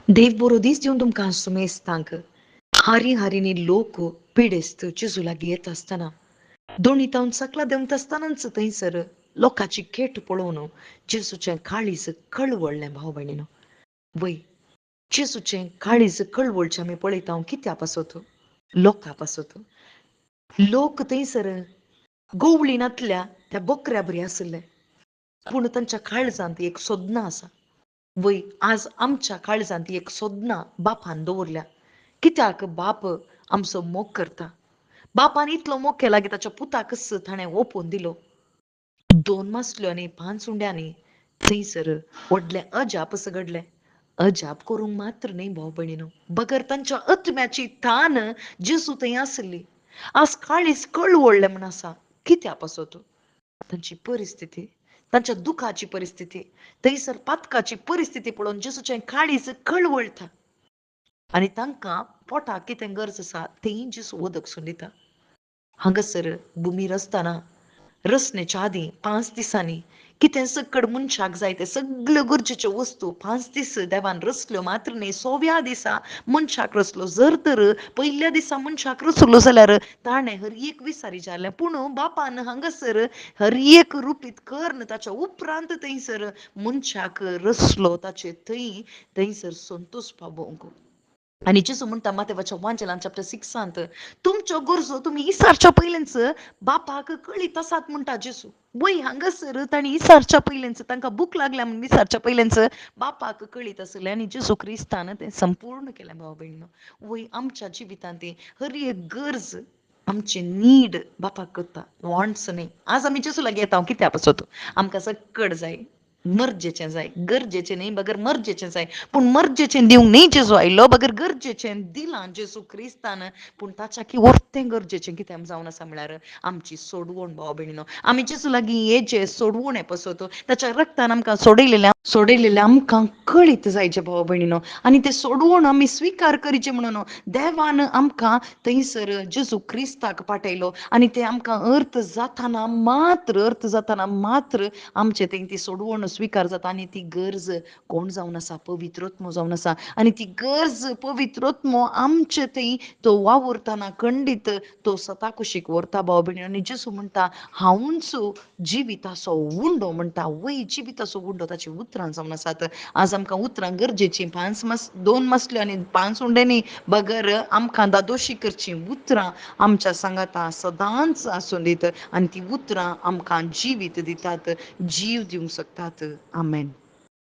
देव बरो दीस दिवन तुमकां सुमेस्तांक हारी हारीनी लोक पिडेस्त जेजू लागीं येत असताना दोन्ही तावन सकला देंवत असतानाच थंयसर लोकांची केट पळोवन जेजूचें काळीज कळवळ्ळें भाव भयणीनो. वय जेजूचें काळीज कळवळचें आमी पळयता कित्या पासत लोकां पासत. लोक थंयसर गोवळीनांतल्या त्या बोकऱ्या बरी आसले, पूण तांच्या काळजांत एक सोदना आसा. वय आज आमच्या काळजांत एक सोदना बापान दवरल्या. कित्याक बाप आमचो मोग करता. बापान इतलो मोग केला की ताच्या पुताकच ताणें ओपून दिलो. 2 मासल्यो आनी 5 सुंड्यांनी थंयसर व्हडलें अजाप घडलें. अजाप करूंक मात्र न्ही भाव भयणीनो, बगर तांच्या आत्म्याची तान जेजू थंय आसली. आज काळीज कळवळ्ळें म्हण आसा. कित्या पासत तांची परिस्थिती, तांच्या दुखाची परिस्थिती, थंयसर पातकाची परिस्थिती पळोवन जेजूचें काळीज कळवळटा. आनी तांकां पोटाक कितें गरज आसा तें जेजू उदकसून दिता. हांगासर भुमीर आसतना रचनेच्या आदीं 5 दिसांनी कितें सकड मनशाक जाय ते सगल्यो गरजेच्यो वस्तू 5 दीस देवान रचल्यो मात्र न्ही, 6व्या दिसा मनशाक रचलो. जर तर पयल्या दिसा मनशाक रचलो जाल्यार ताणें हर एक विसारी जालें, पूण बापान हांगासर हर एक रुपीत कर्ण ताच्या उपरांत थंयसर मनशाक रचलो ताचे थंयसर संतोष पावोवंक. आणि जेजू म्हणटा माथेवाच्या वांचलान चॅप्टर 6 तुमच्यो गरजो तुमी इसारच्या पयलेंच बापाक कळीत आसात म्हणटा जेजू. वय हांगासर तांणी इसारच्या पयलेंच तांकां भूक लागल्या म्हणून विसारच्या पयलेंच बापाक कळीत आसलें आनी जेजू क्रिस्तान तें संपूर्ण केलें भाव भयणीनो. वय आमच्या जिवितांत हर एक गरज आमची नीड बापाक करता, वॉन्ट्स न्ही. आज आमी जेजू लागीं येता कित्या पासत आमकां सकड जाय, मर्जेचें जाय, गरजेचें न्ही बगर मर्जेचें जाय. पूण मर्जेचें दिवंक न्ही जेजू आयलो, बगर गरजेचें दिलां जेजू क्रिस्तान. पूण ताच्या की वर्तें गरजेचें कितें जावन आसा म्हळ्यार आमची सोडवण भाव भयणीनो. आमी जेजू लागीं येचे सोडवण हें पसत ताच्या रक्तान आमकां सोडयलेलें आमकां कळीत जायचें भाव भयणीनो. आनी तें सोडवण आमी स्विकार करचें म्हणून देवान आमकां थंयसर जेजू क्रिस्ताक पाठयलो. आनी तें आमकां अर्थ जाताना मात्र आमचे थंय ती सोडवण स्विकार जाता. आनी ती गरज कोण जावन आसा, पवित्रोत्म जावन आसा. आनी ती गरज पवित्रोत्म आमचे थंय तो वावुरतना खंडीत तो सता कुशीक व्हरता भाव भयणीनो. आनी जेजू म्हणटा हांवूच जिविताचो उंडो म्हणटा. वय जिविताचो उंडो ताची उतरां जावन आसात. आज आमकां उतरां गरजेचीं 2 मासल्यो आनी 5 सुंड्यांनी बगर आमकां दादोशी करचीं उतरां आमच्या सांगाता सदांच आसूं दीत. आनी ती उतरां आमकां जिवीत दितात, जीव दिवंक शकतात. आमेन.